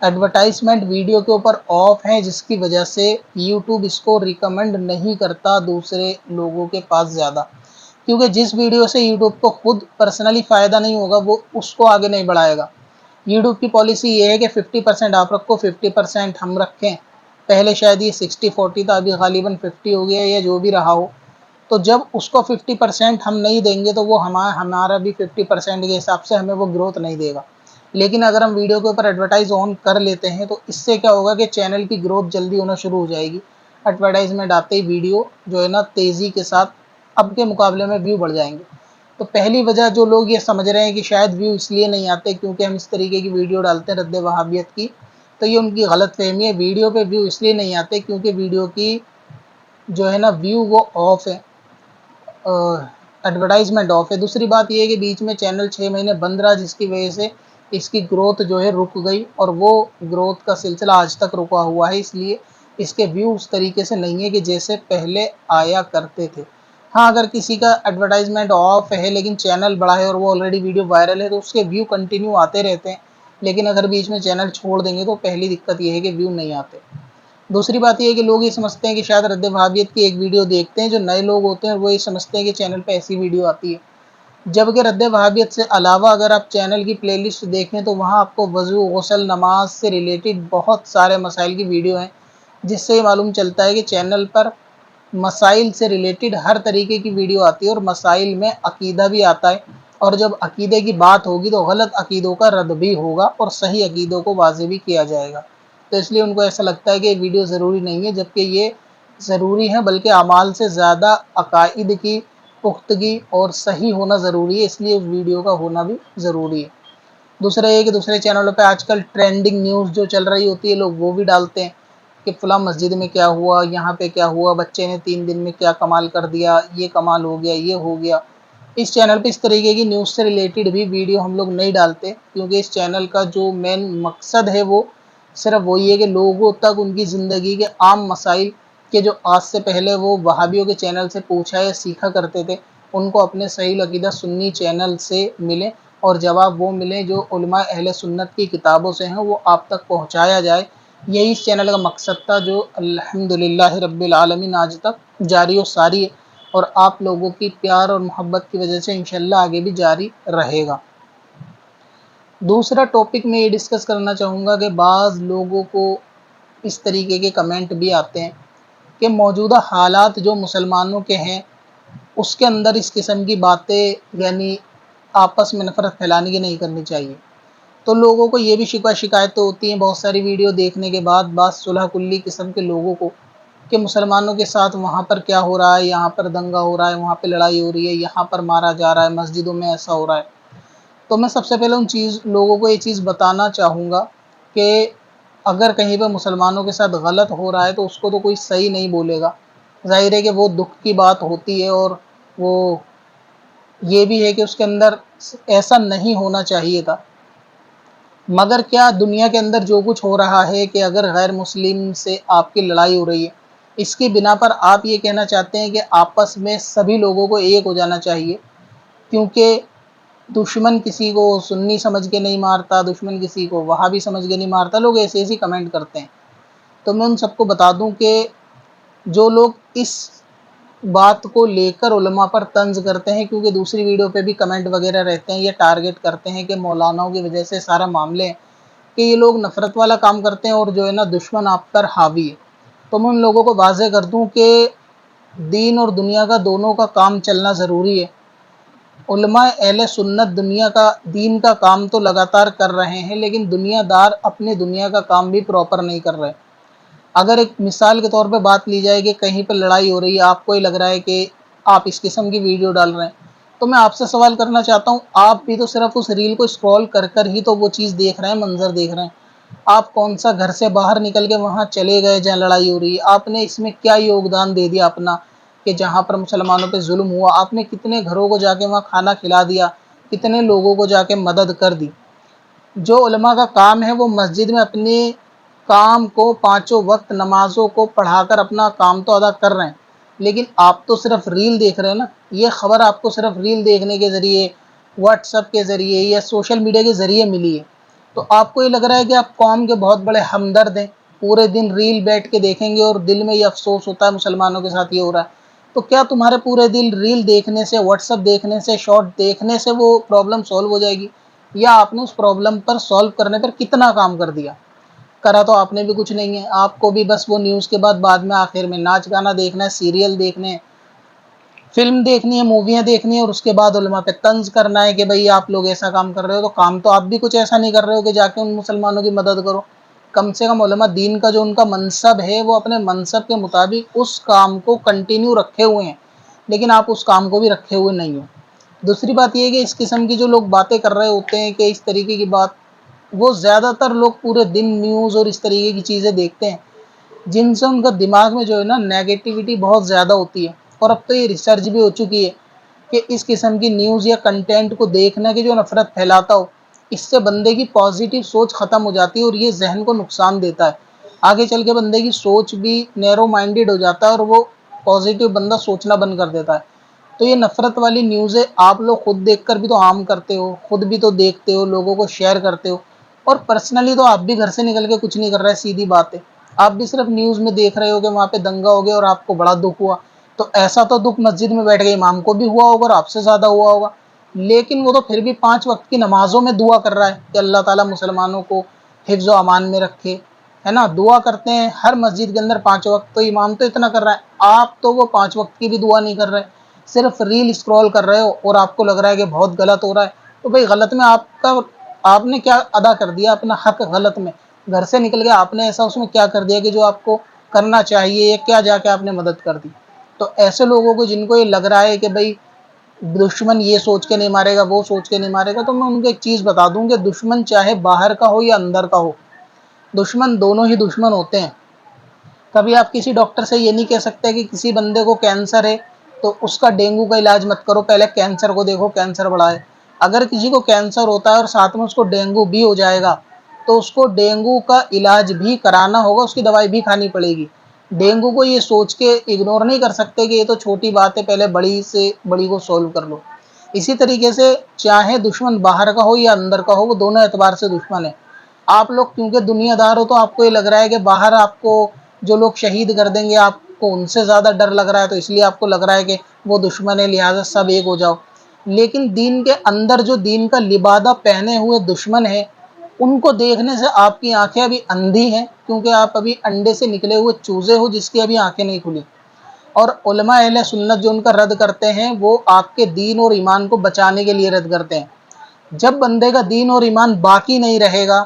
Advertisement video کے اوپر of ہیں، جس کی وجہ سے یوٹیوب اس کو ریکمنڈ نہیں کرتا دوسرے لوگوں کے پاس زیادہ، کیونکہ جس ویڈیو سے یوٹیوب کو خود پرسنلی فائدہ نہیں ہوگا وہ اس کو آگے نہیں بڑھائے گا۔ یوٹیوب کی پالیسی یہ ہے کہ 50% آپ رکھو، 50% ہم رکھیں۔ پہلے شاید یہ 60-40 تھا، ابھی غالباً 50 ہو گیا یا جو بھی رہا ہو۔ تو جب اس کو 50% ہم نہیں دیں گے تو وہ ہمارا بھی 50% کے حساب سے ہمیں وہ گروتھ نہیں دے گا۔ لیکن اگر ہم ویڈیو کے اوپر ایڈورٹائز آن کر لیتے ہیں تو اس سے کیا ہوگا کہ چینل کی گروتھ جلدی ہونا شروع ہو جائے گی۔ ایڈورٹائزمنٹ آتے ہی ویڈیو جو ہے نا تیزی کے ساتھ اب کے مقابلے میں ویو بڑھ جائیں گے۔ تو پہلی وجہ جو لوگ یہ سمجھ رہے ہیں کہ شاید ویو اس لیے نہیں آتے کیونکہ ہم اس طریقے کی ویڈیو ڈالتے ہیں رد وہابیت کی، تو یہ ان کی غلط فہمی ہے۔ ویڈیو پہ ویو اس لیے نہیں آتے کیونکہ ویڈیو کی جو ہے نا ویو وہ آف ہے، ایڈورٹائزمنٹ آف ہے۔ دوسری بات یہ ہے کہ بیچ میں چینل 6 مہینے بند رہا، جس کی وجہ سے اس کی گروتھ جو ہے رک گئی، اور وہ گروتھ کا سلسلہ آج تک رکا ہوا ہے، اس لیے اس کے ویو اس طریقے سے نہیں ہے کہ جیسے پہلے آیا کرتے تھے۔ ہاں اگر کسی کا ایڈورٹائزمنٹ آف ہے لیکن چینل بڑا ہے اور وہ آلریڈی ویڈیو وائرل ہے تو اس کے ویو کنٹینیو آتے رہتے ہیں، لیکن اگر بیچ میں چینل چھوڑ دیں گے تو پہلی دقت یہ ہے کہ ویو نہیں آتے۔ دوسری بات یہ ہے کہ لوگ یہ سمجھتے ہیں کہ شاید رد وہابیت کی ایک ویڈیو دیکھتے ہیں، جو نئے لوگ ہوتے ہیں وہ یہ سمجھتے ہیں کہ چینل پہ ایسی ویڈیو آتی ہے، جبکہ رد وہابیت سے علاوہ اگر آپ چینل کی پلے لسٹ دیکھیں تو وہاں آپ کو وضو، غسل، نماز سے ریلیٹڈ بہت سارے مسائل کی ویڈیو ہیں، جس سے یہ معلوم چلتا ہے کہ چینل پر مسائل سے ریلیٹڈ ہر طریقے کی ویڈیو آتی ہے، اور مسائل میں عقیدہ بھی آتا ہے، اور جب عقیدے کی بات ہوگی تو غلط عقیدوں کا رد بھی ہوگا اور صحیح عقیدوں کو واضح بھی کیا جائے گا۔ تو اس لیے ان کو ایسا لگتا ہے کہ یہ ویڈیو ضروری نہیں ہے، جبکہ یہ ضروری ہے، بلکہ اعمال سے زیادہ عقائد کی پختگی اور صحیح ہونا ضروری ہے، اس لیے اس ویڈیو کا ہونا بھی ضروری ہے۔ دوسرا یہ کہ دوسرے چینلوں پہ آج کل ٹرینڈنگ نیوز جو چل رہی ہوتی ہے لوگ وہ بھی ڈالتے ہیں کہ فلاں مسجد میں کیا ہوا، یہاں پہ کیا ہوا، بچے نے 3 دن میں کیا کمال کر دیا، یہ کمال ہو گیا، یہ ہو گیا۔ اس چینل پہ اس طریقے کی نیوز سے ریلیٹڈ بھی ویڈیو ہم لوگ نہیں ڈالتے، کیونکہ اس چینل کا جو مین مقصد ہے وہ صرف وہی ہے کہ لوگوں تک ان کی زندگی کے عام مسائل کہ جو آج سے پہلے وہ وہابیوں کے چینل سے پوچھا یا سیکھا کرتے تھے، ان کو اپنے صحیح العقیدہ سنی چینل سے ملیں اور جواب وہ ملیں جو علماء اہل سنت کی کتابوں سے ہیں، وہ آپ تک پہنچایا جائے۔ یہی اس چینل کا مقصد تھا، جو الحمدللہ رب العالمین آج تک جاری و ساری ہے، اور آپ لوگوں کی پیار اور محبت کی وجہ سے انشاءاللہ آگے بھی جاری رہے گا۔ دوسرا ٹاپک میں یہ ڈسکس کرنا چاہوں گا کہ بعض لوگوں کو اس طریقے کے کمنٹ بھی آتے ہیں کہ موجودہ حالات جو مسلمانوں کے ہیں اس کے اندر اس قسم کی باتیں یعنی آپس میں نفرت پھیلانے کی نہیں کرنی چاہیے۔ تو لوگوں کو یہ بھی شکایتیں ہوتی ہیں بہت ساری ویڈیو دیکھنے کے بعد بعض صلح کلی قسم کے لوگوں کو کہ مسلمانوں کے ساتھ وہاں پر کیا ہو رہا ہے، یہاں پر دنگا ہو رہا ہے، وہاں پہ لڑائی ہو رہی ہے، یہاں پر مارا جا رہا ہے، مسجدوں میں ایسا ہو رہا ہے۔ تو میں سب سے پہلے لوگوں کو یہ چیز بتانا چاہوں گا کہ اگر کہیں پہ مسلمانوں کے ساتھ غلط ہو رہا ہے تو اس کو تو کوئی صحیح نہیں بولے گا، ظاہر ہے کہ وہ دکھ کی بات ہوتی ہے، اور وہ یہ بھی ہے کہ اس کے اندر ایسا نہیں ہونا چاہیے تھا۔ مگر کیا دنیا کے اندر جو کچھ ہو رہا ہے کہ اگر غیر مسلم سے آپ کی لڑائی ہو رہی ہے، اس کی بنا پر آپ یہ کہنا چاہتے ہیں کہ آپس میں سبھی لوگوں کو ایک ہو جانا چاہیے، کیونکہ دشمن کسی کو سنی سمجھ کے نہیں مارتا، دشمن کسی کو وہابی سمجھ کے نہیں مارتا، لوگ ایسے ایسے کمنٹ کرتے ہیں۔ تو میں ان سب کو بتا دوں کہ جو لوگ اس بات کو لے کر علماء پر طنز کرتے ہیں، کیونکہ دوسری ویڈیو پہ بھی کمنٹ وغیرہ رہتے ہیں، یہ ٹارگٹ کرتے ہیں کہ مولاناؤں کی وجہ سے سارا معاملے ہیں کہ یہ لوگ نفرت والا کام کرتے ہیں اور جو ہے نا دشمن آپ پر حاوی ہے۔ تو میں ان لوگوں کو واضح کر دوں کہ دین اور دنیا کا دونوں کا کام چلنا ضروری ہے۔ علماء اہل سنت دین کا کام تو لگاتار کر رہے ہیں، لیکن دنیا دار اپنی دنیا کا کام بھی پراپر نہیں کر رہے۔ اگر ایک مثال کے طور پہ بات لی جائے کہ کہیں پہ لڑائی ہو رہی ہے، آپ کو ہی لگ رہا ہے کہ آپ اس قسم کی ویڈیو ڈال رہے ہیں، تو میں آپ سے سوال کرنا چاہتا ہوں، آپ بھی تو صرف اس ریل کو اسکرول کر کر ہی تو وہ چیز دیکھ رہے ہیں، منظر دیکھ رہے ہیں۔ آپ کون سا گھر سے باہر نکل کے وہاں چلے گئے جہاں لڑائی ہو رہی ہے؟ آپ نے اس میں کیا یوگدان دے دیا اپنا کہ جہاں پر مسلمانوں پہ ظلم ہوا؟ آپ نے کتنے گھروں کو جا کے وہاں کھانا کھلا دیا، کتنے لوگوں کو جا کے مدد کر دی؟ جو علماء کا کام ہے وہ مسجد میں اپنے کام کو 5 وقت نمازوں کو پڑھا کر اپنا کام تو ادا کر رہے ہیں، لیکن آپ تو صرف ریل دیکھ رہے ہیں نا۔ یہ خبر آپ کو صرف ریل دیکھنے کے ذریعے، واٹس ایپ کے ذریعے یا سوشل میڈیا کے ذریعے ملی ہے، تو آپ کو یہ لگ رہا ہے کہ آپ قوم کے بہت بڑے ہمدرد ہیں، پورے دن ریل بیٹھ کے دیکھیں گے اور دل میں یہ افسوس ہوتا ہے مسلمانوں کے ساتھ یہ ہو رہا ہے، تو کیا تمہارے پورے دل ریل دیکھنے سے، واٹس ایپ دیکھنے سے، شارٹ دیکھنے سے وہ پرابلم سولو ہو جائے گی؟ یا آپ نے اس پرابلم پر سولو کرنے پر کتنا کام کر دیا؟ کرا تو آپ نے بھی کچھ نہیں ہے، آپ کو بھی بس وہ نیوز کے بعد میں آخر میں ناچ گانا دیکھنا ہے، سیریل دیکھنے ہیں، فلم دیکھنی ہے، موویاں دیکھنی ہے، اور اس کے بعد علماء پہ طنز کرنا ہے کہ بھئی آپ لوگ ایسا کام کر رہے ہو، تو کام تو آپ بھی کچھ ایسا نہیں کر رہے ہو کہ جا کے ان مسلمانوں کی مدد کرو۔ کم سے کم علماء دین کا جو ان کا منصب ہے وہ اپنے منصب کے مطابق اس کام کو کنٹینیو رکھے ہوئے ہیں، لیکن آپ اس کام کو بھی رکھے ہوئے نہیں ہو۔ دوسری بات یہ ہے کہ اس قسم کی جو لوگ باتیں کر رہے ہوتے ہیں کہ اس طریقے کی بات، وہ زیادہ تر لوگ پورے دن نیوز اور اس طریقے کی چیزیں دیکھتے ہیں جن سے ان کا دماغ میں جو ہے نا نیگیٹیوٹی بہت زیادہ ہوتی ہے، اور اب تو یہ ریسرچ بھی ہو چکی ہے کہ اس قسم کی نیوز یا کنٹینٹ کو دیکھنا کہ جو نفرت پھیلاتا ہو، اس سے بندے کی پازیٹیو سوچ ختم ہو جاتی ہے اور یہ ذہن کو نقصان دیتا ہے، آگے چل کے بندے کی سوچ بھی نیرو مائنڈیڈ ہو جاتا ہے اور وہ پازیٹیو بندہ سوچنا بند کر دیتا ہے۔ تو یہ نفرت والی نیوزیں آپ لوگ خود دیکھ کر بھی تو عام کرتے ہو، خود بھی تو دیکھتے ہو، لوگوں کو شیئر کرتے ہو، اور پرسنلی تو آپ بھی گھر سے نکل کے کچھ نہیں کر رہے، سیدھی بات ہے، آپ بھی صرف نیوز میں دیکھ رہے ہو کہ وہاں پہ دنگا ہو گیا اور آپ کو بڑا دکھ ہوا، تو ایسا تو دکھ مسجد میں بیٹھ گئے امام کو بھی ہوا ہوگا اور آپ سے زیادہ ہوا ہوگا، لیکن وہ تو پھر بھی 5 وقت کی نمازوں میں دعا کر رہا ہے کہ اللہ تعالیٰ مسلمانوں کو حفظ و امان میں رکھے، ہے نا، دعا کرتے ہیں ہر مسجد کے اندر 5 وقت، تو امام تو اتنا کر رہا ہے، آپ تو وہ 5 وقت کی بھی دعا نہیں کر رہے، صرف ریل اسکرول کر رہے ہو اور آپ کو لگ رہا ہے کہ بہت غلط ہو رہا ہے، تو بھئی غلط میں آپ نے کیا ادا کر دیا اپنا حق؟ غلط میں گھر سے نکل کے آپ نے ایسا اس میں کیا کر دیا کہ جو آپ کو کرنا چاہیے، یا کیا جا کے آپ نے مدد کر دی؟ تو ایسے لوگوں کو جن کو یہ لگ رہا ہے کہ بھئی دشمن یہ سوچ کے نہیں مارے گا، وہ سوچ کے نہیں مارے گا، تو میں ان کو ایک چیز بتا دوں کہ دشمن چاہے باہر کا ہو یا اندر کا ہو، دشمن دونوں ہی دشمن ہوتے ہیں۔ کبھی آپ کسی ڈاکٹر سے یہ نہیں کہہ سکتے کہ کسی بندے کو کینسر ہے تو اس کا ڈینگو کا علاج مت کرو، پہلے کینسر کو دیکھو، کینسر بڑا ہے۔ اگر کسی کو کینسر ہوتا ہے اور ساتھ میں اس کو ڈینگو بھی ہو جائے گا تو اس کو ڈینگو کا علاج بھی کرانا ہوگا، اس کی دوائی بھی کھانی پڑے گی۔ ڈینگو کو یہ سوچ کے اگنور نہیں کر سکتے کہ یہ تو چھوٹی بات ہے، پہلے بڑی سے بڑی کو سولو کر لو۔ اسی طریقے سے چاہے دشمن باہر کا ہو یا اندر کا ہو، وہ دونوں اعتبار سے دشمن ہے۔ آپ لوگ کیونکہ دنیا دار ہو تو آپ کو یہ لگ رہا ہے کہ باہر آپ کو جو لوگ شہید کر دیں گے آپ کو ان سے زیادہ ڈر لگ رہا ہے، تو اس لیے آپ کو لگ رہا ہے کہ وہ دشمن ہے، لہٰذا سب ایک ہو جاؤ۔ لیکن دین کے اندر جو دین کا لبادہ پہنے ہوئے دشمن ہے، ان کو دیکھنے سے آپ کی آنکھیں ابھی اندھی ہیں، کیونکہ آپ ابھی انڈے سے نکلے ہوئے چوزے ہو جس کی ابھی آنکھیں نہیں کھلی۔ اور علماء اہل سنت جو ان کا رد کرتے ہیں وہ آپ کے دین اور ایمان کو بچانے کے لیے رد کرتے ہیں۔ جب بندے کا دین اور ایمان باقی نہیں رہے گا،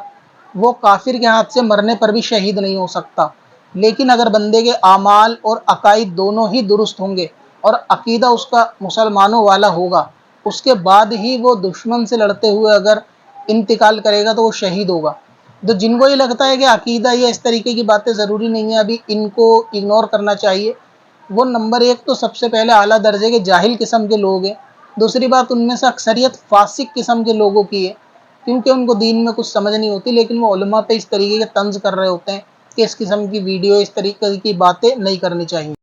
وہ کافر کے ہاتھ سے مرنے پر بھی شہید نہیں ہو سکتا، لیکن اگر بندے کے اعمال اور عقائد دونوں ہی درست ہوں گے اور عقیدہ اس کا مسلمانوں والا ہوگا، اس کے بعد ہی وہ دشمن سے لڑتے ہوئے اگر انتقال کرے گا تو وہ شہید ہوگا۔ تو جن کو یہ لگتا ہے کہ عقیدہ یا اس طریقے کی باتیں ضروری نہیں ہیں، ابھی ان کو اگنور کرنا چاہیے۔ وہ نمبر ایک تو سب سے پہلے اعلیٰ درجے کے جاہل قسم کے لوگ ہیں، دوسری بات ان میں سے اکثریت فاسق قسم کے لوگوں کی ہے، کیونکہ ان کو دین میں کچھ سمجھ نہیں ہوتی، لیکن وہ علماء پہ اس طریقے کے طنز کر رہے ہوتے ہیں کہ اس قسم کی ویڈیو، اس طریقے کی باتیں نہیں کرنی چاہیے۔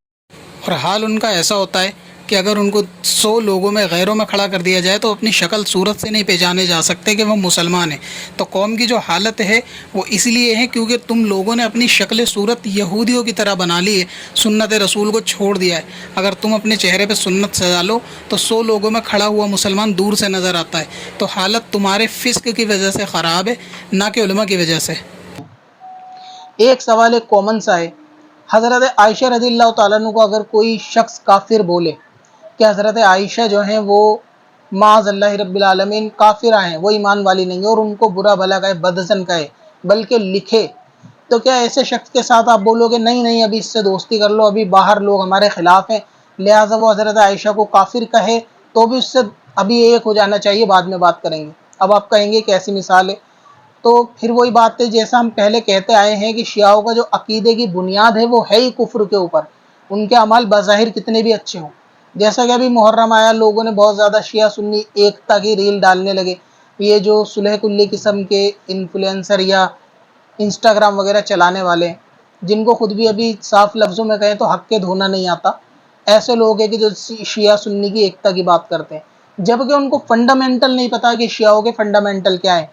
اور حال ان کا ایسا ہوتا ہے کہ اگر ان کو 100 لوگوں میں غیروں میں کھڑا کر دیا جائے تو اپنی شکل صورت سے نہیں پہچانے جا سکتے کہ وہ مسلمان ہیں۔ تو قوم کی جو حالت ہے وہ اس لیے ہے کیونکہ تم لوگوں نے اپنی شکل صورت یہودیوں کی طرح بنا لی ہے، سنت رسول کو چھوڑ دیا ہے۔ اگر تم اپنے چہرے پہ سنت سجا لو تو 100 لوگوں میں کھڑا ہوا مسلمان دور سے نظر آتا ہے۔ تو حالت تمہارے فسق کی وجہ سے خراب ہے، نہ کہ علماء کی وجہ سے۔ ایک سوال ایک کامن سا ہے، حضرت عائشہ رضی اللہ تعالیٰ عنہ کو اگر کوئی شخص کافر بولے کہ حضرت عائشہ جو ہیں وہ معاذ اللہ رب العالمین کافرہ ہیں، وہ ایمان والی نہیں ہے، اور ان کو برا بھلا کہے، بدظن کہے، بلکہ لکھے، تو کیا ایسے شخص کے ساتھ آپ بولو گے نہیں نہیں ابھی اس سے دوستی کر لو، ابھی باہر لوگ ہمارے خلاف ہیں لہٰذا وہ حضرت عائشہ کو کافر کہے تو بھی اس سے ابھی ایک ہو جانا چاہیے، بعد میں بات کریں گے؟ اب آپ کہیں گے کہ ایسی مثال ہے، تو پھر وہی بات ہے جیسا ہم پہلے کہتے آئے ہیں کہ شیعوں کا جو عقیدے کی بنیاد ہے وہ ہے ہی کفر کے اوپر، ان کے اعمال بظاہر کتنے بھی اچھے ہوں۔ جیسا کہ ابھی محرم آیا، لوگوں نے بہت زیادہ شیعہ سنی ایکتا کی ریل ڈالنے لگے، یہ جو صلح کلی قسم کے انفلوئنسر یا انسٹاگرام وغیرہ چلانے والے ہیں، جن کو خود بھی ابھی صاف لفظوں میں کہیں تو حق کے دھونا نہیں آتا، ایسے لوگ ہیں کہ جو شیعہ سنی کی ایکتا کی بات کرتے ہیں، جبکہ ان کو فنڈامنٹل نہیں پتا کہ شیعوں کے فنڈامنٹل کیا ہیں،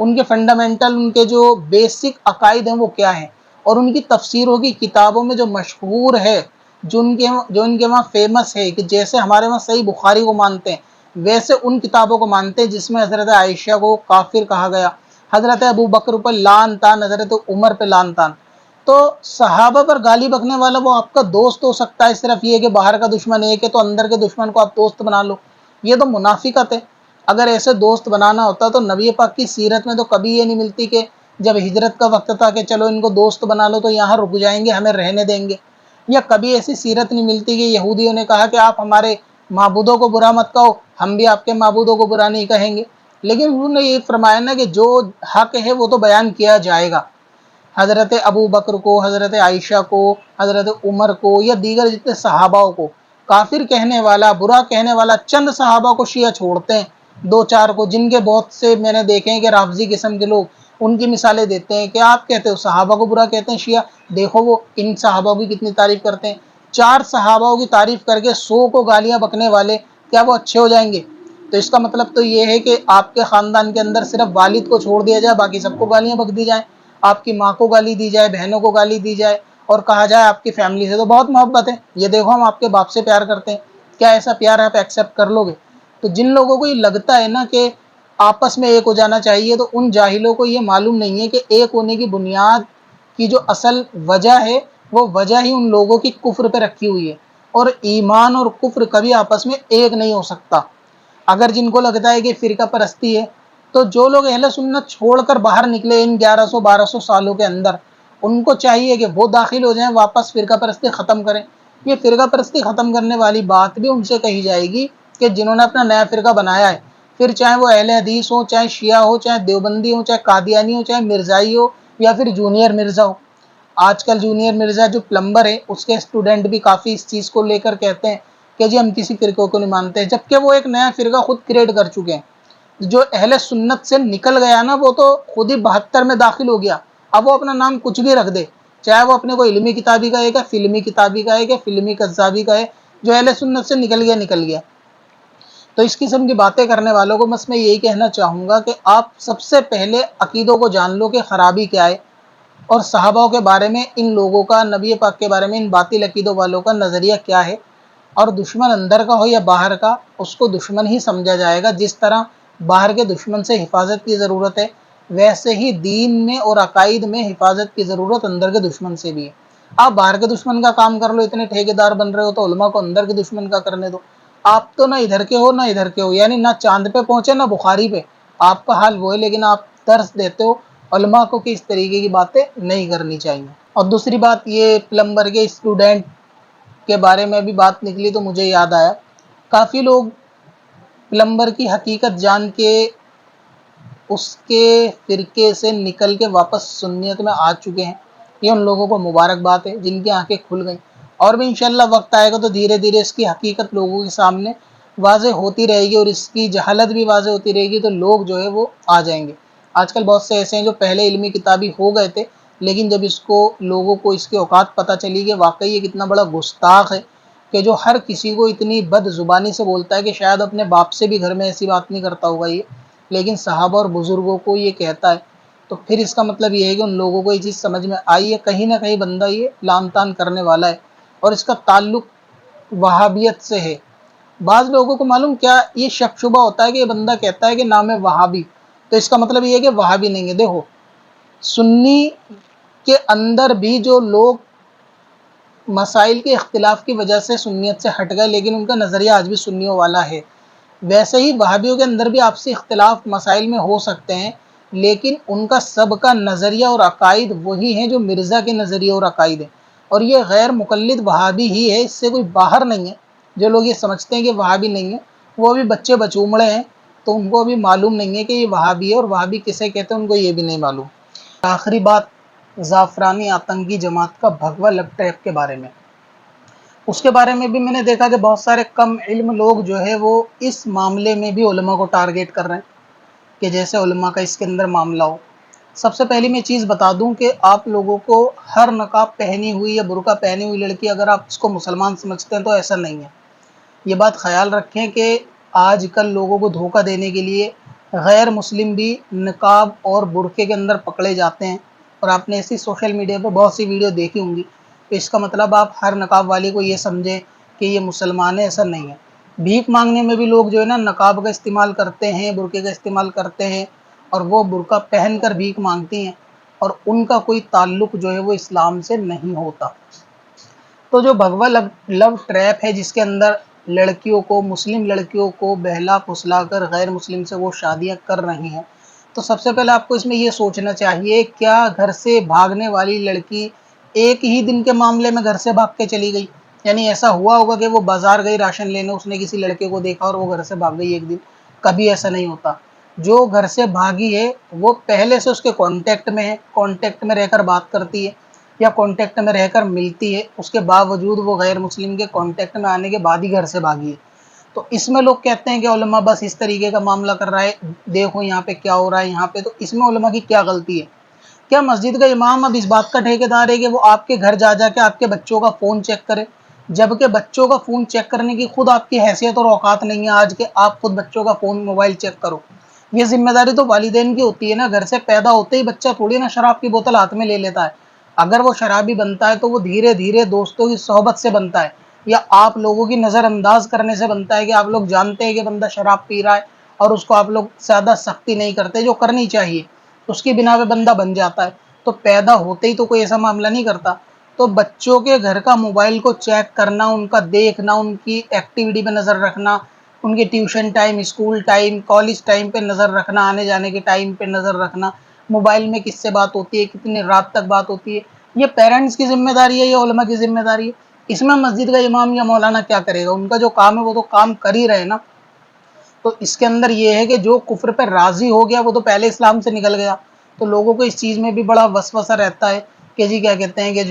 ان کے فنڈامنٹل، ان کے جو بیسک عقائد ہیں وہ کیا ہیں، اور ان کی تفسیروں کی کتابوں میں جو مشہور ہے، جو ان کے وہاں فیمس ہے، کہ جیسے ہمارے وہاں صحیح بخاری کو مانتے ہیں ویسے ان کتابوں کو مانتے ہیں، جس میں حضرت عائشہ کو کافر کہا گیا، حضرت ابو بکر پر لعن تان، حضرت عمر پہ لعن تان۔ تو صحابہ پر گالی بکنے والا وہ آپ کا دوست ہو سکتا ہے، صرف یہ کہ باہر کا دشمن ایک ہے تو اندر کے دشمن کو آپ دوست بنا لو، یہ تو منافقت ہے۔ اگر ایسے دوست بنانا ہوتا تو نبی پاک کی سیرت میں تو کبھی یہ نہیں ملتی کہ جب ہجرت کا وقت تھا کہ چلو ان کو دوست بنا لو تو یہاں رک جائیں گے، ہمیں رہنے دیں گے، یا کبھی ایسی سیرت نہیں ملتی کہ یہودیوں نے کہا کہ آپ ہمارے معبودوں کو برا مت کہو، ہم بھی آپ کے معبودوں کو برا نہیں کہیں گے۔ لیکن انہوں نے یہ فرمایا نا کہ جو حق ہے وہ تو بیان کیا جائے گا۔ حضرت ابو بکر کو، حضرت عائشہ کو، حضرت عمر کو، یا دیگر جتنے صحابہ کو کافر کہنے والا، برا کہنے والا چند صحابہ کو شیعہ چھوڑتے ہیں، دو چار کو، جن کے بہت سے میں نے دیکھے ہیں کہ رافضی قسم کے لوگ ان کی مثالیں دیتے ہیں کہ آپ کہتے ہو صحابہ کو برا کہتے ہیں شیعہ، دیکھو وہ ان صحابہ کی کتنی تعریف کرتے ہیں۔ چار صحابہ کی تعریف کر کے 100 کو گالیاں بکنے والے، کیا وہ اچھے ہو جائیں گے؟ تو اس کا مطلب تو یہ ہے کہ آپ کے خاندان کے اندر صرف والد کو چھوڑ دیا جائے، باقی سب کو گالیاں بک دی جائیں، آپ کی ماں کو گالی دی جائے، بہنوں کو گالی دی جائے، اور کہا جائے آپ کی فیملی سے تو بہت محبت ہے، یہ دیکھو ہم آپ کے باپ سے پیار کرتے ہیں، کیا ایسا پیار آپ ایکسیپٹ کر لو گے؟ تو جن لوگوں کو یہ لگتا ہے نا کہ آپس میں ایک ہو جانا چاہیے، تو ان جاہلوں کو یہ معلوم نہیں ہے کہ ایک ہونے کی بنیاد کی جو اصل وجہ ہے وہ وجہ ہی ان لوگوں کی کفر پہ رکھی ہوئی ہے، اور ایمان اور کفر کبھی آپس میں ایک نہیں ہو سکتا۔ اگر جن کو لگتا ہے کہ فرقہ پرستی ہے، تو جو لوگ اہل سنت چھوڑ کر باہر نکلے ان 1100-1200 سالوں کے اندر، ان کو چاہیے کہ وہ داخل ہو جائیں، واپس فرقہ پرستی ختم کریں۔ یہ فرقہ پرستی ختم کرنے والی بات بھی ان سے کہی جائے گی کہ جنہوں نے اپنا نیا فرقہ بنایا ہے، پھر چاہے وہ اہل حدیث ہو، چاہے شیعہ ہو، چاہے دیوبندی ہو، چاہے قادیانی ہو، چاہے مرزائی ہو، یا پھر جونیئر مرزا ہو۔ آج کل جونیئر مرزا جو پلمبر ہے اس کے اسٹوڈنٹ بھی کافی اس چیز کو لے کر کہتے ہیں کہ جی ہم کسی فرقے کو نہیں مانتے، جبکہ وہ ایک نیا فرقہ خود کریٹ کر چکے ہیں۔ جو اہل سنت سے نکل گیا نا وہ تو خود ہی 72 میں داخل ہو گیا، اب وہ اپنا نام کچھ بھی رکھ دے، چاہے وہ اپنے کو علمی کتابی کا ہے، کہ فلمی کتابی کا ہے، کہ فلمی قذابی کا ہے، جو اہل سنت سے نکل گیا نکل گیا۔ تو اس قسم کی باتیں کرنے والوں کو بس میں یہی کہنا چاہوں گا کہ آپ سب سے پہلے عقیدوں کو جان لو کہ خرابی کیا ہے، اور صحابہ کے بارے میں ان لوگوں کا، نبی پاک کے بارے میں ان باطل عقیدوں والوں کا نظریہ کیا ہے، اور دشمن اندر کا ہو یا باہر کا اس کو دشمن ہی سمجھا جائے گا۔ جس طرح باہر کے دشمن سے حفاظت کی ضرورت ہے، ویسے ہی دین میں اور عقائد میں حفاظت کی ضرورت اندر کے دشمن سے بھی ہے۔ آپ باہر کے دشمن کا کام کر لو، اتنے ٹھیکیدار بن رہے ہو، تو علماء کو اندر کے دشمن کا کرنے دو۔ آپ تو نہ ادھر کے ہو نہ ادھر کے ہو، یعنی نہ چاند پہ پہنچے نہ بخاری پہ، آپ کا حال وہ ہے، لیکن آپ درس دیتے ہو علماء کو کہ اس طریقے کی باتیں نہیں کرنی چاہیے۔ اور دوسری بات، یہ پلمبر کے اسٹوڈنٹ کے بارے میں بھی بات نکلی تو مجھے یاد آیا، کافی لوگ پلمبر کی حقیقت جان کے اس کے فرقے سے نکل کے واپس سنیت میں آ چکے ہیں، یہ ان لوگوں کو مبارکباد ہے جن کی آنکھیں کھل گئیں، اور بھی انشاءاللہ وقت آئے گا تو دھیرے دھیرے اس کی حقیقت لوگوں کے سامنے واضح ہوتی رہے گی، اور اس کی جہالت بھی واضح ہوتی رہے گی، تو لوگ جو ہے وہ آ جائیں گے۔ آج کل بہت سے ایسے ہیں جو پہلے علمی کتابی ہو گئے تھے، لیکن جب اس کو لوگوں کو اس کے اوقات پتہ چلی کہ واقعی یہ کتنا بڑا گستاخ ہے، کہ جو ہر کسی کو اتنی بد زبانی سے بولتا ہے کہ شاید اپنے باپ سے بھی گھر میں ایسی بات نہیں کرتا ہوگا یہ، لیکن صحابہ اور بزرگوں کو یہ کہتا ہے، تو پھر اس کا مطلب یہ ہے کہ ان لوگوں کو یہ چیز سمجھ میں آئی ہے، کہیں نہ کہیں بندہ یہ لعن طعن کرنے والا ہے، اور اس کا تعلق وہابیت سے ہے۔ بعض لوگوں کو معلوم کیا یہ شک شبہ ہوتا ہے کہ یہ بندہ کہتا ہے کہ نام ہے وہابی، تو اس کا مطلب یہ ہے کہ وہابی نہیں ہے۔ دیکھو سنی کے اندر بھی جو لوگ مسائل کے اختلاف کی وجہ سے سنیت سے ہٹ گئے لیکن ان کا نظریہ آج بھی سنیوں والا ہے، ویسے ہی وہابیوں کے اندر بھی آپسی اختلاف مسائل میں ہو سکتے ہیں، لیکن ان کا سب کا نظریہ اور عقائد وہی ہیں جو مرزا کے نظریے اور عقائد ہیں، اور یہ غیر مقلد وہابی ہی ہے، اس سے کوئی باہر نہیں ہے۔ جو لوگ یہ سمجھتے ہیں کہ وہابی نہیں ہے وہ بھی بچے بچومڑے ہیں، تو ان کو بھی معلوم نہیں ہے کہ یہ وہابی ہے، اور وہابی کسے کہتے ہیں ان کو یہ بھی نہیں معلوم۔ آخری بات، زعفرانی آتنکی جماعت کا بھگوا لگ ٹریپ کے بارے میں، اس کے بارے میں بھی میں نے دیکھا کہ بہت سارے کم علم لوگ جو ہے وہ اس معاملے میں بھی علماء کو ٹارگیٹ کر رہے ہیں کہ جیسے علماء کا اس کے اندر معاملہ ہو۔ سب سے پہلی میں چیز بتا دوں کہ آپ لوگوں کو ہر نقاب پہنی ہوئی یا برقع پہنی ہوئی لڑکی اگر آپ اس کو مسلمان سمجھتے ہیں تو ایسا نہیں ہے۔ یہ بات خیال رکھیں کہ آج کل لوگوں کو دھوکہ دینے کے لیے غیر مسلم بھی نقاب اور برقعے کے اندر پکڑے جاتے ہیں، اور آپ نے ایسی سوشل میڈیا پہ بہت سی ویڈیو دیکھی ہوں گی، تو اس کا مطلب آپ ہر نقاب والی کو یہ سمجھیں کہ یہ مسلمان ہے، ایسا نہیں ہے۔ بھیک مانگنے میں بھی لوگ جو ہے نا نقاب کا استعمال کرتے ہیں، برقعے کا استعمال کرتے ہیں، اور وہ برقع پہن کر بھیک مانگتی ہیں، اور ان کا کوئی تعلق جو ہے وہ اسلام سے نہیں ہوتا۔ تو جو بھگوا لو ٹریپ ہے، جس کے اندر لڑکیوں کو، مسلم لڑکیوں کو بہلا پھسلا کر غیر مسلم سے وہ شادیاں کر رہی ہیں، تو سب سے پہلے آپ کو اس میں یہ سوچنا چاہیے، کیا گھر سے بھاگنے والی لڑکی ایک ہی دن کے معاملے میں گھر سے بھاگ کے چلی گئی؟ یعنی ایسا ہوا ہوگا کہ وہ بازار گئی راشن لینے، اس نے کسی لڑکے کو دیکھا اور وہ گھر سے بھاگ گئی ایک دن؟ کبھی ایسا نہیں ہوتا۔ جو گھر سے بھاگی ہے وہ پہلے سے اس کے کانٹیکٹ میں ہے، کانٹیکٹ میں رہ کر بات کرتی ہے یا کانٹیکٹ میں رہ کر ملتی ہے، اس کے باوجود وہ غیر مسلم کے کانٹیکٹ میں آنے کے بعد ہی گھر سے بھاگی ہے۔ تو اس میں لوگ کہتے ہیں کہ علماء بس اس طریقے کا معاملہ کر رہا ہے، دیکھو یہاں پہ کیا ہو رہا ہے یہاں پہ، تو اس میں علماء کی کیا غلطی ہے؟ کیا مسجد کا امام اب اس بات کا ٹھیکیدار ہے کہ وہ آپ کے گھر جا کے آپ کے بچوں کا فون چیک کرے، جبکہ بچوں کا فون چیک کرنے کی خود آپ کی حیثیت اور اوقات نہیں ہے آج کہ آپ خود بچوں کا فون موبائل چیک کرو؟ یہ ذمہ داری تو والدین کی ہوتی ہے نا۔ گھر سے پیدا ہوتے ہی بچہ تھوڑی نا شراب کی بوتل ہاتھ میں لے لیتا ہے۔ اگر وہ شرابی بنتا ہے تو وہ دھیرے دھیرے دوستوں کی صحبت سے بنتا ہے، یا آپ لوگوں کی نظر انداز کرنے سے بنتا ہے، کہ آپ لوگ جانتے ہیں کہ بندہ شراب پی رہا ہے اور اس کو آپ لوگ زیادہ سختی نہیں کرتے جو کرنی چاہیے، اس کی بنا پہ بندہ بن جاتا ہے۔ تو پیدا ہوتے ہی تو کوئی ایسا معاملہ نہیں کرتا۔ تو بچوں کے گھر کا موبائل کو چیک کرنا، ان کا دیکھنا، ان کی ایکٹیویٹی پہ نظر رکھنا، ان کے tuition time, school time, college time پہ نظر رکھنا، آنے جانے کے ٹائم پہ نظر رکھنا، موبائل میں کس سے بات ہوتی ہے، کتنی رات تک بات ہوتی ہے، یہ پیرنٹس کی ذمہ داری ہے، یہ علماء کی ذمہ داری ہے۔ اس میں مسجد کا امام یا مولانا کیا کرے گا؟ ان کا جو کام ہے وہ تو کام کر ہی رہے نا۔ تو اس کے اندر یہ ہے کہ جو کفر پہ راضی ہو گیا وہ تو پہلے اسلام سے نکل گیا۔ تو لوگوں کو اس چیز میں بھی بڑا وسوسہ رہتا ہے کہ جی کیا کہتے ہیں کہ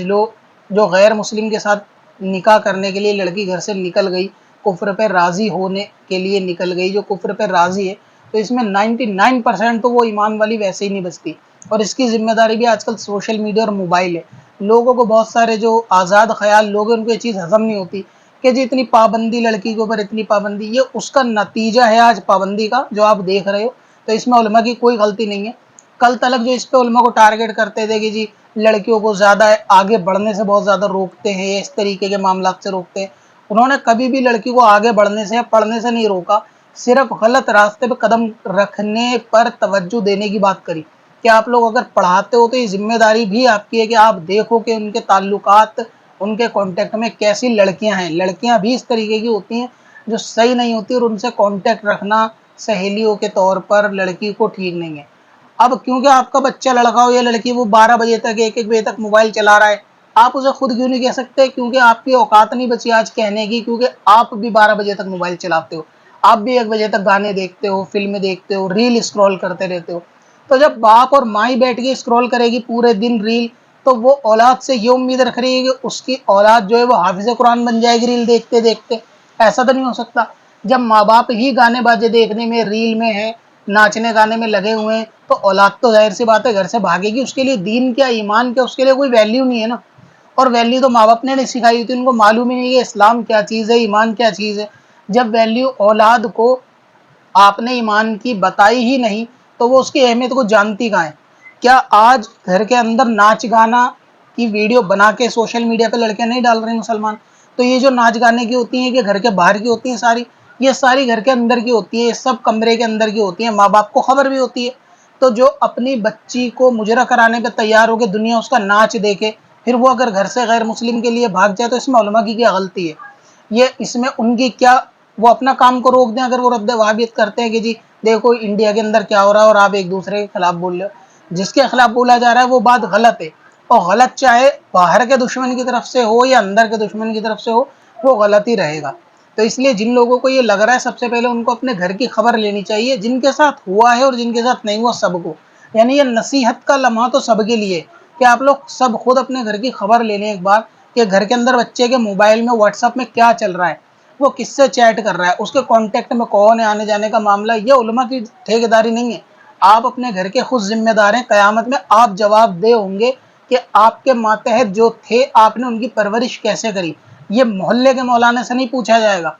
جو غیر مسلم کے ساتھ نکاح کرنے کے لیے لڑکی گھر سے نکل گئی، کفر پہ راضی ہونے کے لیے نکل گئی، جو کفر پہ راضی ہے، تو اس میں 99% تو وہ ایمان والی ویسے ہی نہیں بچتی، اور اس کی ذمہ داری بھی آج کل سوشل میڈیا اور موبائل ہے۔ لوگوں کو، بہت سارے جو آزاد خیال لوگ ہیں، ان کو یہ چیز ہضم نہیں ہوتی کہ جی اتنی پابندی لڑکی کے اوپر، اتنی پابندی، یہ اس کا نتیجہ ہے آج پابندی کا جو آپ دیکھ رہے ہو۔ تو اس میں علماء کی کوئی غلطی نہیں ہے۔ کل تلک جو اس پہ علماء کو ٹارگٹ کرتے تھے کہ جی لڑکیوں کو زیادہ آگے بڑھنے سے بہت زیادہ روکتے ہیں، اس طریقے کے معاملات سے روکتے ہیں، انہوں نے کبھی بھی لڑکی کو آگے بڑھنے سے یا پڑھنے سے نہیں روکا، صرف غلط راستے پہ قدم رکھنے پر توجہ دینے کی بات کری کہ آپ لوگ اگر پڑھاتے ہو تو یہ ذمہ داری بھی آپ کی ہے کہ آپ دیکھو کہ ان کے تعلقات، ان کے کانٹیکٹ میں کیسی لڑکیاں ہیں۔ لڑکیاں بھی اس طریقے کی ہوتی ہیں جو صحیح نہیں ہوتی، اور ان سے کانٹیکٹ رکھنا سہیلیوں کے طور پر لڑکی کو ٹھیک نہیں ہے۔ اب کیونکہ آپ کا بچہ لڑکا ہو یا لڑکی، وہ 12 بجے تک، 1 بجے تک موبائل چلا رہا ہے، آپ اسے خود کیوں نہیں کہہ سکتے؟ کیونکہ آپ کی اوقات نہیں بچی آج کہنے کی، کیونکہ آپ بھی 12 بجے تک موبائل چلاتے ہو، آپ بھی 1 بجے تک گانے دیکھتے ہو، فلمیں دیکھتے ہو، ریل اسکرول کرتے رہتے ہو۔ تو جب باپ اور ماں ہی بیٹھ کے اسکرول کرے گی پورے دن ریل، تو وہ اولاد سے یہ امید رکھ رہی ہے کہ اس کی اولاد جو ہے وہ حافظ قرآن بن جائے گی ریل دیکھتے دیکھتے؟ ایسا تو نہیں ہو سکتا۔ جب ماں باپ ہی گانے باجے دیکھنے میں، ریل میں ہے، ناچنے گانے میں لگے ہوئے ہیں، تو اولاد تو ظاہر سی بات ہے گھر سے بھاگے گی۔ اس کے لیے دین کیا، ایمان کیا، اس کے لیے کوئی ویلیو نہیں ہے نا۔ اور ویلیو تو ماں باپ نے نہیں سکھائی ہوتی، ان کو معلوم ہی نہیں کہ اسلام کیا چیز ہے، ایمان کیا چیز ہے۔ جب ویلیو اولاد کو آپ نے ایمان کی بتائی ہی نہیں تو وہ اس کی اہمیت کو جانتی کہاں ہے؟ کیا آج گھر کے اندر ناچ گانا کی ویڈیو بنا کے سوشل میڈیا پہ لڑکیاں نہیں ڈال رہی مسلمان؟ تو یہ جو ناچ گانے کی ہوتی ہیں کہ گھر کے باہر کی ہوتی ہیں ساری، یہ ساری گھر کے اندر کی ہوتی ہے، یہ سب کمرے کے اندر کی ہوتی ہیں، ماں باپ کو خبر بھی ہوتی ہے۔ تو جو اپنی بچی کو مجرا کرانے پہ تیار ہو کے دنیا اس کا ناچ دیکھے، پھر وہ اگر گھر سے غیر مسلم کے لیے بھاگ جائے، تو اس میں علماء کی کیا غلطی ہے؟ یہ اس میں ان کی کیا، وہ اپنا کام کو روک دیں اگر وہ رد وہابیت کرتے ہیں کہ جی دیکھو انڈیا کے اندر کیا ہو رہا ہے اور آپ ایک دوسرے کے خلاف بول رہے ہو؟ جس کے خلاف بولا جا رہا ہے وہ بات غلط ہے، اور غلط چاہے باہر کے دشمن کی طرف سے ہو یا اندر کے دشمن کی طرف سے ہو، وہ غلط ہی رہے گا۔ تو اس لیے جن لوگوں کو یہ لگ رہا ہے، سب سے پہلے ان کو اپنے گھر کی خبر لینی چاہیے، جن کے ساتھ ہوا ہے اور جن کے ساتھ نہیں ہوا سب کو۔ یعنی یہ نصیحت کا لمحہ تو سب کے لیے کہ آپ لوگ سب خود اپنے گھر کی خبر لے لیں ایک بار، کہ گھر کے اندر بچے کے موبائل میں، واٹس ایپ میں کیا چل رہا ہے، وہ کس سے چیٹ کر رہا ہے، اس کے کانٹیکٹ میں کون ہے، آنے جانے کا معاملہ۔ یہ علماء کی ٹھیکیداری نہیں ہے، آپ اپنے گھر کے خود ذمہ دار ہیں۔ قیامت میں آپ جواب دہ ہوں گے کہ آپ کے ماتحت جو تھے، آپ نے ان کی پرورش کیسے کری۔ یہ محلے کے مولانا سے نہیں پوچھا جائے گا،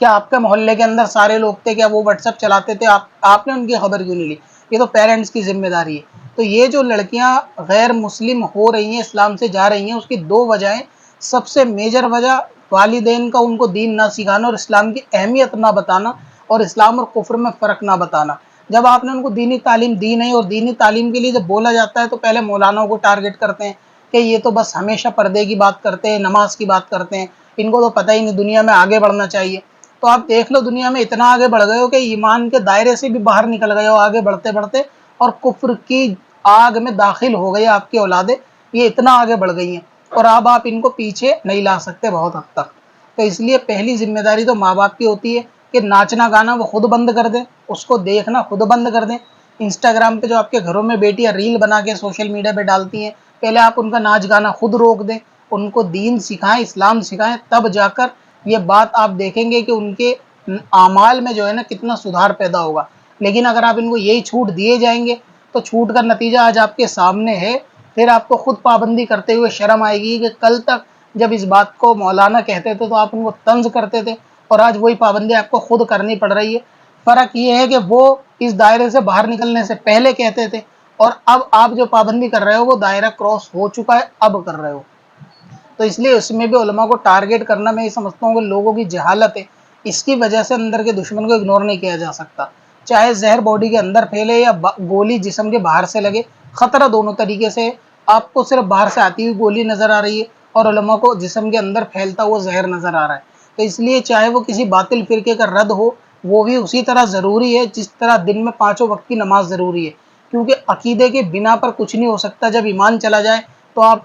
کیا آپ کے محلے کے اندر سارے لوگ تھے؟ کیا وہ واٹس ایپ چلاتے تھے؟ آپ نے ان کی خبر کیوں نہیں لی؟ یہ تو پیرنٹس کی ذمہ داری ہے۔ تو یہ جو لڑکیاں غیر مسلم ہو رہی ہیں، اسلام سے جا رہی ہیں، اس کی دو وجہیں، سب سے میجر وجہ والدین کا ان کو دین نہ سکھانا اور اسلام کی اہمیت نہ بتانا اور اسلام اور کفر میں فرق نہ بتانا۔ جب آپ نے ان کو دینی تعلیم دی نہیں، اور دینی تعلیم کے لیے جب بولا جاتا ہے تو پہلے مولانوں کو ٹارگٹ کرتے ہیں کہ یہ تو بس ہمیشہ پردے کی بات کرتے ہیں، نماز کی بات کرتے ہیں، ان کو تو پتہ ہی نہیں دنیا میں آگے بڑھنا چاہیے۔ تو آپ دیکھ لو دنیا میں اتنا آگے بڑھ گئے ہو کہ ایمان کے دائرے سے بھی باہر نکل گئے ہو آگے بڑھتے بڑھتے، اور کفر کی آگ میں داخل ہو گئی آپ کی اولادیں، یہ اتنا آگے بڑھ گئی ہیں، اور اب آپ ان کو پیچھے نہیں لا سکتے بہت حد تک۔ تو اس لیے پہلی ذمہ داری تو ماں باپ کی ہوتی ہے کہ ناچنا گانا وہ خود بند کر دیں، اس کو دیکھنا خود بند کر دیں۔ انسٹاگرام پہ جو آپ کے گھروں میں بیٹیاں ریل بنا کے سوشل میڈیا پہ ڈالتی ہیں، پہلے آپ ان کا ناچ گانا خود روک دیں، ان کو دین سکھائیں، اسلام سکھائیں، تب جا کر یہ بات آپ دیکھیں گے کہ ان کے اعمال میں جو ہے نا کتنا سدھار پیدا ہوگا۔ لیکن اگر آپ ان کو یہی چھوٹ دیے جائیں گے تو چھوٹ کا نتیجہ آج آپ کے سامنے ہے۔ پھر آپ کو خود پابندی کرتے ہوئے شرم آئے گی کہ کل تک جب اس بات کو مولانا کہتے تھے تو آپ ان کو طنز کرتے تھے، اور آج وہی پابندی آپ کو خود کرنی پڑ رہی ہے۔ فرق یہ ہے کہ وہ اس دائرے سے باہر نکلنے سے پہلے کہتے تھے، اور اب آپ جو پابندی کر رہے ہو وہ دائرہ کراس ہو چکا ہے، اب کر رہے ہو۔ تو اس لیے اس میں بھی علماء کو ٹارگٹ کرنا میں یہ سمجھتا ہوں کہ لوگوں کی جہالت ہے، اس کی وجہ سے اندر کے دشمن کو اگنور نہیں کیا جا سکتا۔ چاہے زہر باڈی کے اندر پھیلے یا گولی جسم کے باہر سے لگے، خطرہ دونوں طریقے سے۔ آپ کو صرف باہر سے آتی ہوئی گولی نظر آ رہی ہے، اور علماء کو جسم کے اندر پھیلتا ہوا زہر نظر آ رہا ہے۔ تو اس لیے چاہے وہ کسی باطل فرقے کا رد ہو، وہ بھی اسی طرح ضروری ہے جس طرح دن میں 5 وقت کی نماز ضروری ہے، کیونکہ عقیدے کے بنا پر کچھ نہیں ہو سکتا۔ جب ایمان چلا جائے تو آپ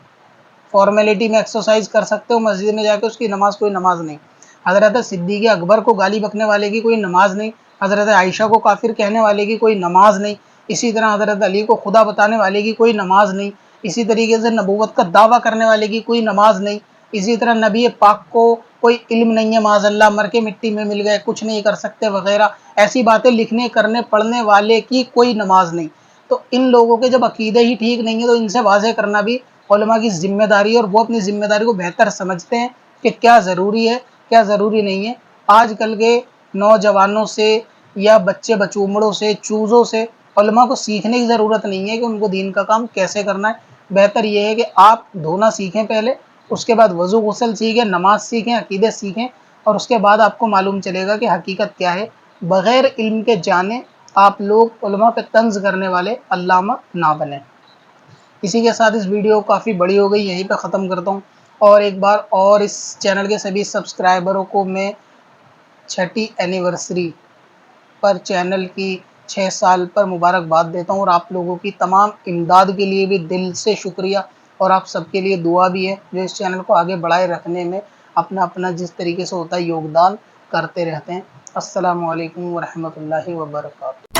فارمیلٹی میں ایکسرسائز کر سکتے ہو، مسجد میں جا کے اس کی نماز کوئی نماز نہیں۔ حضرت صدیق اکبر کو گالی بکنے والے کی کوئی نماز نہیں، حضرت عائشہ کو کافر کہنے والے کی کوئی نماز نہیں، اسی طرح حضرت علی کو خدا بتانے والے کی کوئی نماز نہیں، اسی طریقے سے نبوت کا دعویٰ کرنے والے کی کوئی نماز نہیں، اسی طرح نبی پاک کو کوئی علم نہیں ہے، معاذ اللہ مر کے مٹی میں مل گئے، کچھ نہیں کر سکتے وغیرہ، ایسی باتیں لکھنے کرنے پڑھنے والے کی کوئی نماز نہیں۔ تو ان لوگوں کے جب عقیدے ہی ٹھیک نہیں ہے تو ان سے واضح کرنا بھی علماء کی ذمہ داری ہے، اور وہ اپنی ذمہ داری کو بہتر سمجھتے ہیں کہ کیا ضروری ہے کیا ضروری نہیں ہے۔ آج کل کے نوجوانوں سے یا بچے بچومڑوں سے چوزوں سے علماء کو سیکھنے کی ضرورت نہیں ہے کہ ان کو دین کا کام کیسے کرنا ہے۔ بہتر یہ ہے کہ آپ دھونا سیکھیں پہلے، اس کے بعد وضو غسل سیکھیں، نماز سیکھیں، عقیدے سیکھیں، اور اس کے بعد آپ کو معلوم چلے گا کہ حقیقت کیا ہے۔ بغیر علم کے جانے آپ لوگ علماء پہ طنز کرنے والے علامہ نہ بنیں۔ اسی کے ساتھ اس ویڈیو کافی بڑی ہو گئی، یہیں پہ ختم کرتا ہوں۔ اور ایک بار اور اس چینل کے سبھی سبسکرائبروں کو میں 6ٹی اینیورسری پر چینل کی 6 سال پر مبارکباد دیتا ہوں، اور آپ لوگوں کی تمام امداد کے لیے بھی دل سے شکریہ، اور آپ سب کے لیے دعا بھی ہے جو اس چینل کو آگے بڑھائے رکھنے میں اپنا جس طریقے سے ہوتا ہے یوگدان کرتے رہتے ہیں۔ السلام علیکم ورحمۃ اللہ وبرکاتہ۔